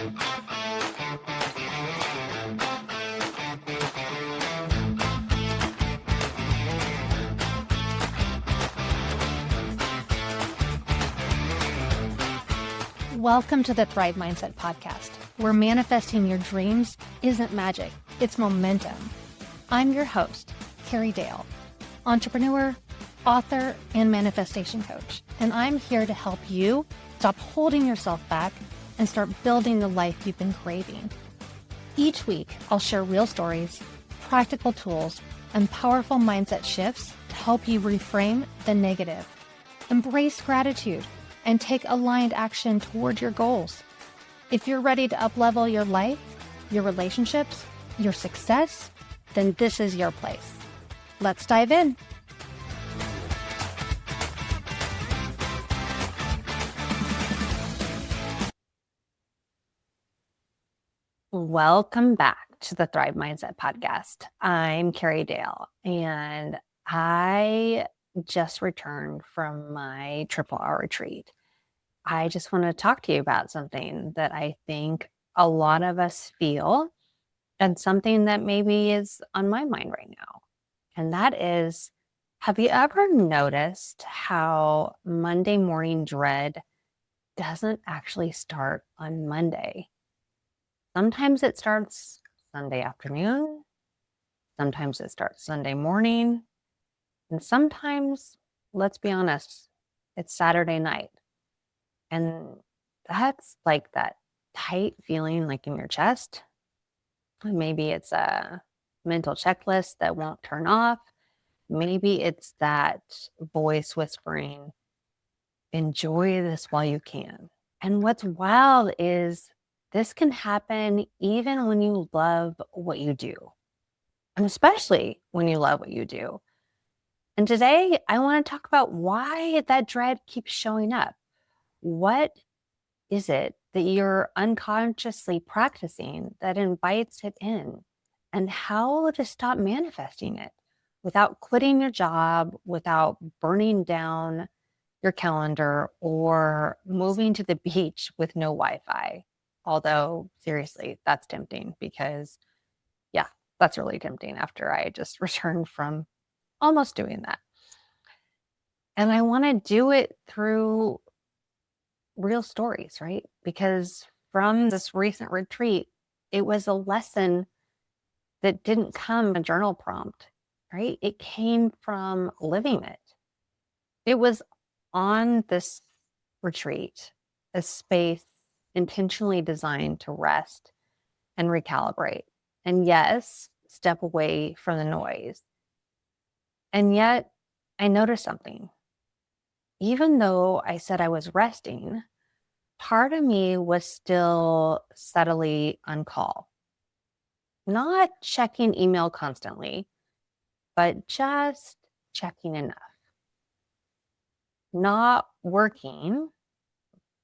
Welcome to the Thrive Mindset Podcast, where manifesting your dreams isn't magic, it's momentum. I'm your host, Carrie Dahle, entrepreneur, author, and manifestation coach, and I'm here to help you stop holding yourself back and start building the life you've been craving. Each week, I'll share real stories, practical tools, and powerful mindset shifts to help you reframe the negative, embrace gratitude, and take aligned action toward your goals. If you're ready to up-level your life, your relationships, your success, then this is your place. Let's dive in. Welcome back to the Thrive Mindset Podcast. I'm Carrie Dahle, and I just returned from my triple R retreat. I just want to talk to you about something that I think a lot of us feel and something that maybe is on my mind right now. And that is, have you ever noticed how Monday morning dread doesn't actually start on Monday? Sometimes it starts Sunday afternoon. Sometimes it starts Sunday morning. And sometimes, let's be honest, it's Saturday night. And that's like that tight feeling like in your chest. Maybe it's a mental checklist that won't turn off. Maybe it's that voice whispering, enjoy this while you can. And what's wild is this can happen even when you love what you do, and especially when you love what you do. And today I want to talk about why that dread keeps showing up. What is it that you're unconsciously practicing that invites it in? And how to stop manifesting it without quitting your job, without burning down your calendar, or moving to the beach with no Wi-Fi. Although, seriously, that's tempting because, yeah, that's really tempting after I just returned from almost doing that. And I want to do it through real stories, right? Because from this recent retreat, it was a lesson that didn't come in a journal prompt, right? It came from living it. It was on this retreat, a space intentionally designed to rest and recalibrate. And yes, step away from the noise. And yet I noticed something. Even though I said I was resting, part of me was still subtly on call. Not checking email constantly, but just checking enough. Not working,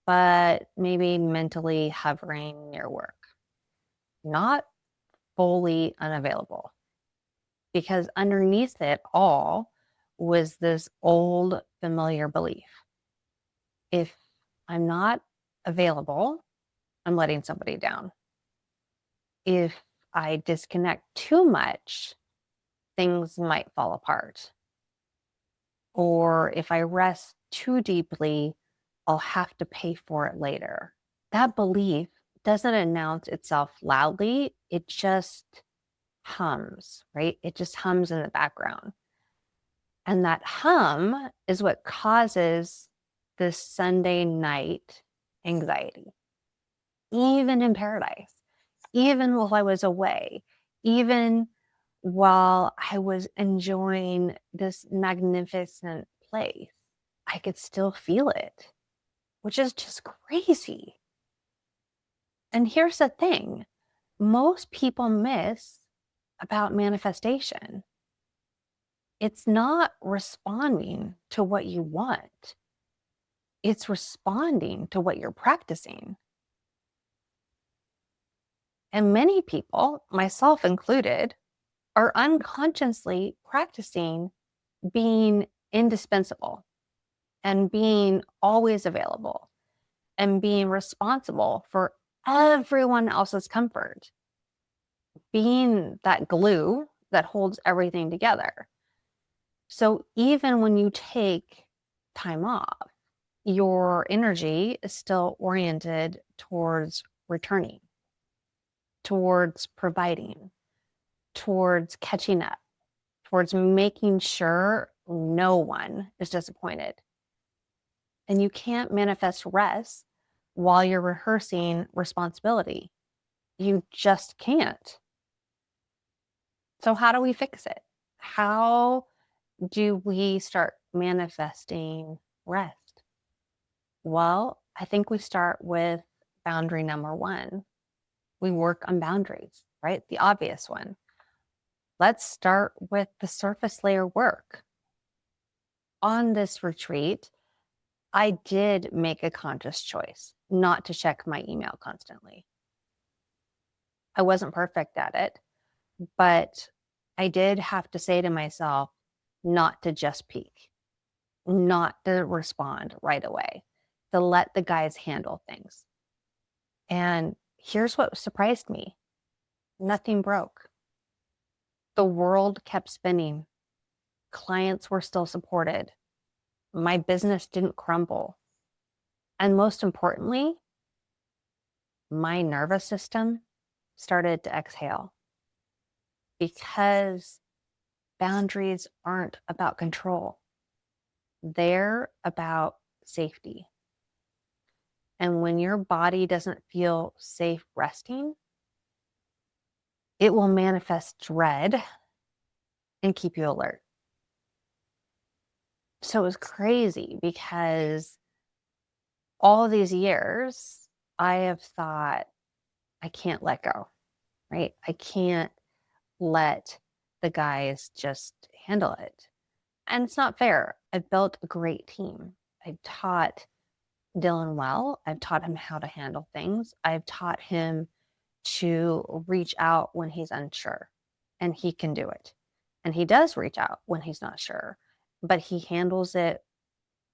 but maybe mentally hovering near work. Not fully unavailable. Because underneath it all was this old familiar belief. If I'm not available, I'm letting somebody down. If I disconnect too much, things might fall apart. Or if I rest too deeply, I'll have to pay for it later. That belief doesn't announce itself loudly. It just hums, right? It just hums in the background. And that hum is what causes this Sunday night anxiety. Even in paradise, even while I was away, even while I was enjoying this magnificent place, I could still feel it, which is just crazy. And here's the thing, most people miss about manifestation. It's not responding to what you want. It's responding to what you're practicing. And many people, myself included, are unconsciously practicing being indispensable and being always available and being responsible for everyone else's comfort, being that glue that holds everything together. So even when you take time off, your energy is still oriented towards returning, towards providing, towards catching up, towards making sure no one is disappointed. And you can't manifest rest while you're rehearsing responsibility. You just can't. So, how do we fix it? How do we start manifesting rest? Well, I think we start with boundary number one. We work on boundaries, right? The obvious one. Let's start with the surface layer work. On this retreat, I did make a conscious choice not to check my email constantly. I wasn't perfect at it, but I did have to say to myself not to just peek, not to respond right away, to let the guys handle things. And here's what surprised me: nothing broke. The world kept spinning. Clients were still supported. My business didn't crumble. And most importantly, my nervous system started to exhale, because boundaries aren't about control. They're about safety. And when your body doesn't feel safe resting, it will manifest dread and keep you alert. So it was crazy, because all these years I have thought, I can't let go, right? I can't let the guys just handle it. And it's not fair. I've built a great team. I taught Dylan well. I've taught him how to handle things. I've taught him to reach out when he's unsure, and he can do it. And he does reach out when he's not sure, but he handles it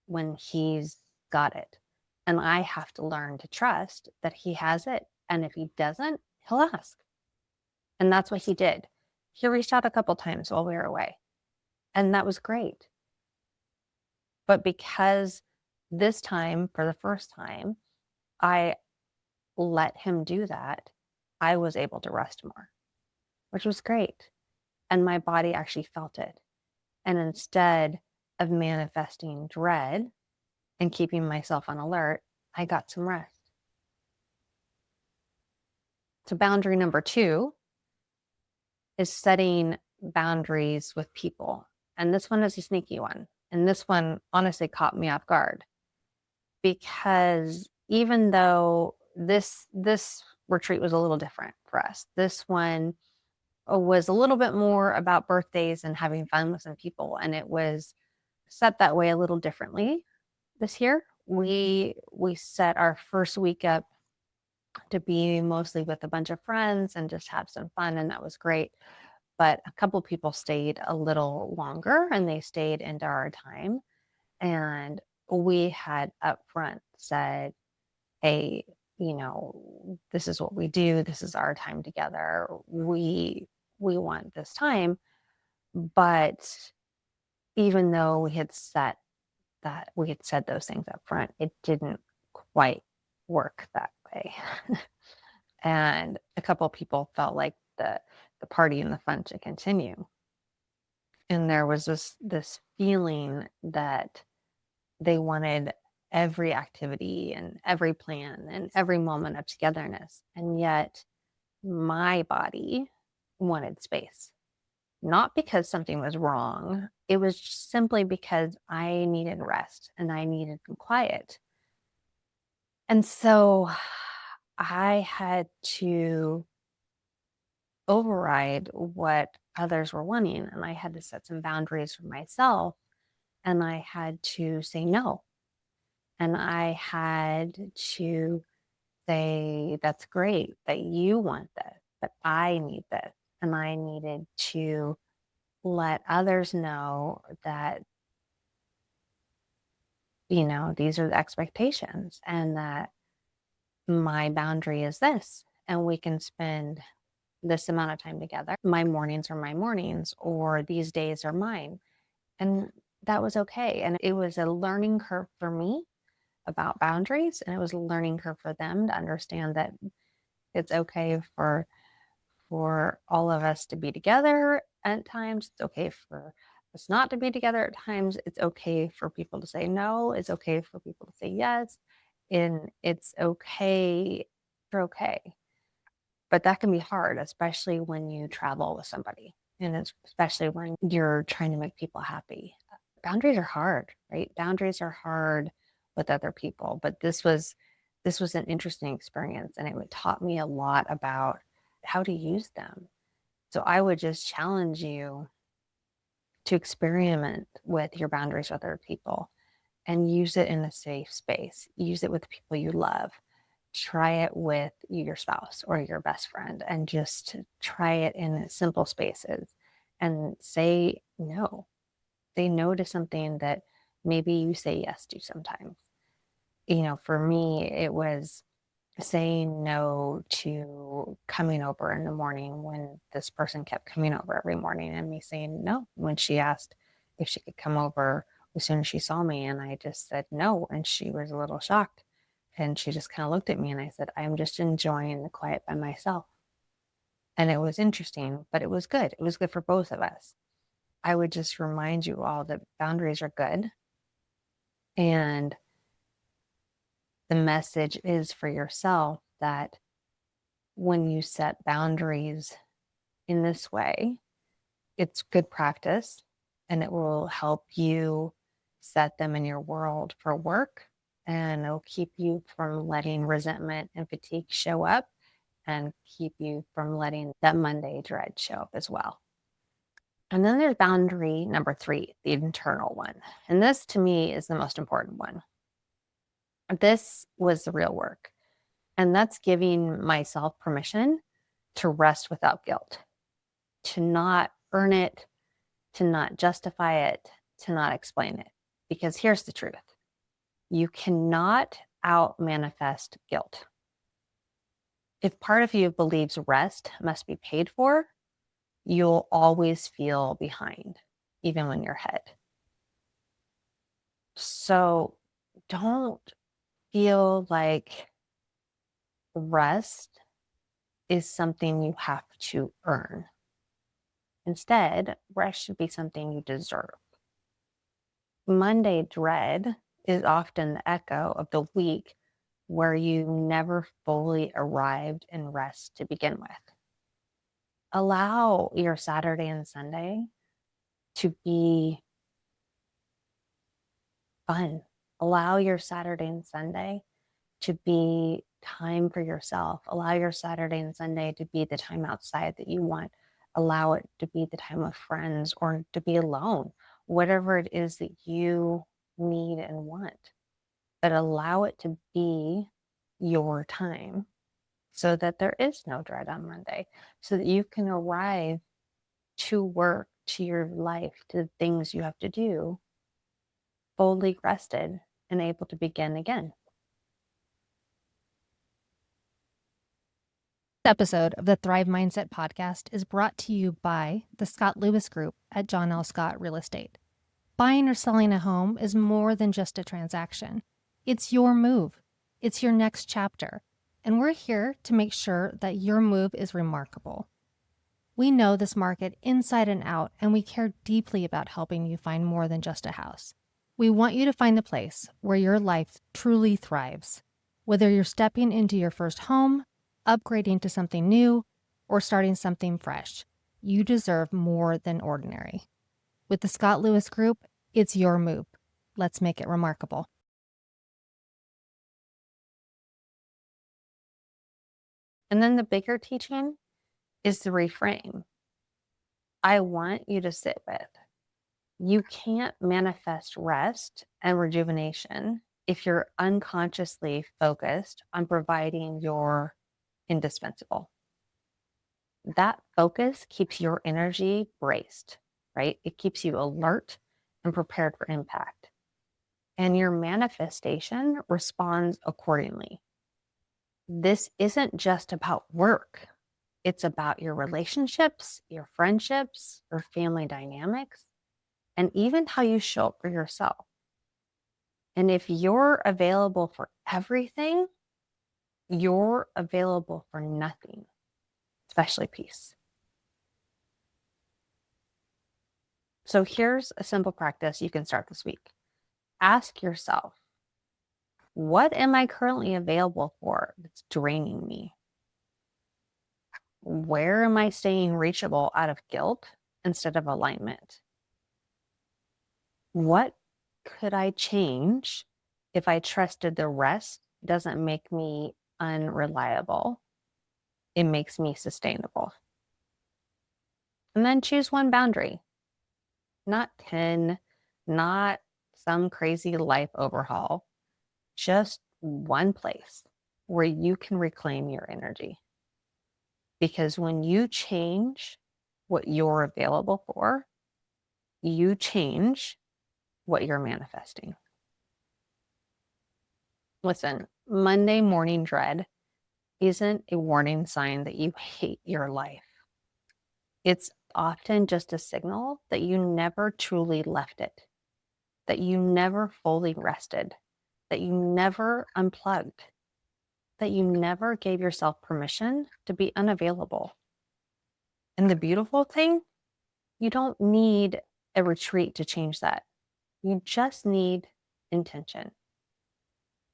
when he's got it. And I have to learn to trust that he has it. And if he doesn't, he'll ask. And that's what he did. He reached out a couple times while we were away, and that was great. But because this time, for the first time, I let him do that, I was able to rest more, which was great. And my body actually felt it. And instead of manifesting dread and keeping myself on alert, I got some rest. So, boundary number two is setting boundaries with people. And this one is a sneaky one. And this one honestly caught me off guard, because even though this retreat was a little different for us, this one was a little bit more about birthdays and having fun with some people, and it was set that way a little differently this year. We set our first week up to be mostly with a bunch of friends and just have some fun, and that was great. But a couple people stayed a little longer, and they stayed into our time. And we had upfront said, hey, this is what we do. This is our time together. We want this time. But even though we had said those things up front, it didn't quite work that way. And a couple of people felt like the party and the fun to continue. And there was this feeling that they wanted every activity and every plan and every moment of togetherness. And yet my body wanted space, not because something was wrong. It was simply because I needed rest and I needed quiet. And so I had to override what others were wanting, and I had to set some boundaries for myself, and I had to say no. And I had to say, that's great that you want this, but I need this. And I needed to let others know that, these are the expectations, and that my boundary is this, and we can spend this amount of time together. My mornings are my mornings, or these days are mine. And that was okay. And it was a learning curve for me about boundaries, and it was a learning curve for them to understand that it's okay for all of us to be together at times. It's okay for us not to be together at times. It's okay for people to say no. It's okay for people to say yes. And it's okay. You're okay. But that can be hard, especially when you travel with somebody, and especially when you're trying to make people happy. Boundaries are hard, right? Boundaries are hard with other people, but this was an interesting experience, and it taught me a lot about how to use them. So I would just challenge you to experiment with your boundaries with other people and use it in a safe space. Use it with people you love. Try it with your spouse or your best friend, and just try it in simple spaces and say no. Say no to something that maybe you say yes to sometimes. For me, it was saying no to coming over in the morning when this person kept coming over every morning, and me saying no when she asked if she could come over as soon as she saw me. And I just said no. And she was a little shocked. And she just kind of looked at me, and I said, I'm just enjoying the quiet by myself. And it was interesting, but it was good. It was good for both of us. I would just remind you all that boundaries are good. And the message is for yourself that when you set boundaries in this way, it's good practice, and it will help you set them in your world for work, and it'll keep you from letting resentment and fatigue show up, and keep you from letting that Monday dread show up as well. And then there's boundary number 3, the internal one. And this to me is the most important one. This was the real work. And that's giving myself permission to rest without guilt, to not earn it, to not justify it, to not explain it. Because here's the truth: you cannot out manifest guilt. If part of you believes rest must be paid for, you'll always feel behind, even when you're ahead. So don't feel like rest is something you have to earn. Instead, rest should be something you deserve. Monday dread is often the echo of the week where you never fully arrived in rest to begin with. Allow your Saturday and Sunday to be fun. Allow your Saturday and Sunday to be time for yourself. Allow your Saturday and Sunday to be the time outside that you want. Allow it to be the time with friends, or to be alone, whatever it is that you need and want. But allow it to be your time, so that there is no dread on Monday, so that you can arrive to work, to your life, to the things you have to do, fully rested and able to begin again. This episode of the Thrive Mindset podcast is brought to you by the Scott Lewis Group at John L. Scott Real Estate. Buying or selling a home is more than just a transaction. It's your move. It's your next chapter. And we're here to make sure that your move is remarkable. We know this market inside and out, and we care deeply about helping you find more than just a house. We want you to find the place where your life truly thrives. Whether you're stepping into your first home, upgrading to something new, or starting something fresh, you deserve more than ordinary. With the Scott Lewis Group, it's your move. Let's make it remarkable. And then the bigger teaching is the reframe. I want you to sit with: you can't manifest rest and rejuvenation if you're unconsciously focused on providing your indispensable. That focus keeps your energy braced, right? It keeps you alert and prepared for impact. And your manifestation responds accordingly. This isn't just about work. It's about your relationships, your friendships, your family dynamics, and even how you show up for yourself. And if you're available for everything, you're available for nothing, especially peace. So here's a simple practice you can start this week. Ask yourself, what am I currently available for that's draining me? Where am I staying reachable out of guilt instead of alignment? What could I change if I trusted the rest doesn't make me unreliable? It makes me sustainable. And then choose one boundary, not 10, not some crazy life overhaul, just one place where you can reclaim your energy. Because when you change what you're available for, you change what you're manifesting. Listen, Monday morning dread isn't a warning sign that you hate your life. It's often just a signal that you never truly left it, that you never fully rested, that you never unplugged, that you never gave yourself permission to be unavailable. And the beautiful thing, you don't need a retreat to change that. You just need intention.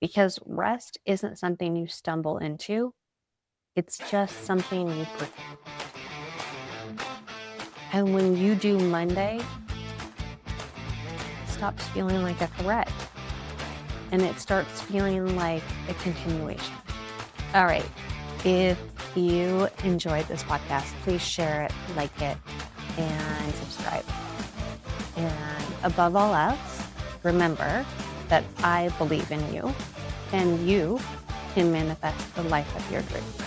Because rest isn't something you stumble into, it's just something you protect. And when you do Monday, it stops feeling like a threat and it starts feeling like a continuation. All right. If you enjoyed this podcast, please share it, like it, and subscribe. And above all else, remember that I believe in you and you can manifest the life of your dreams.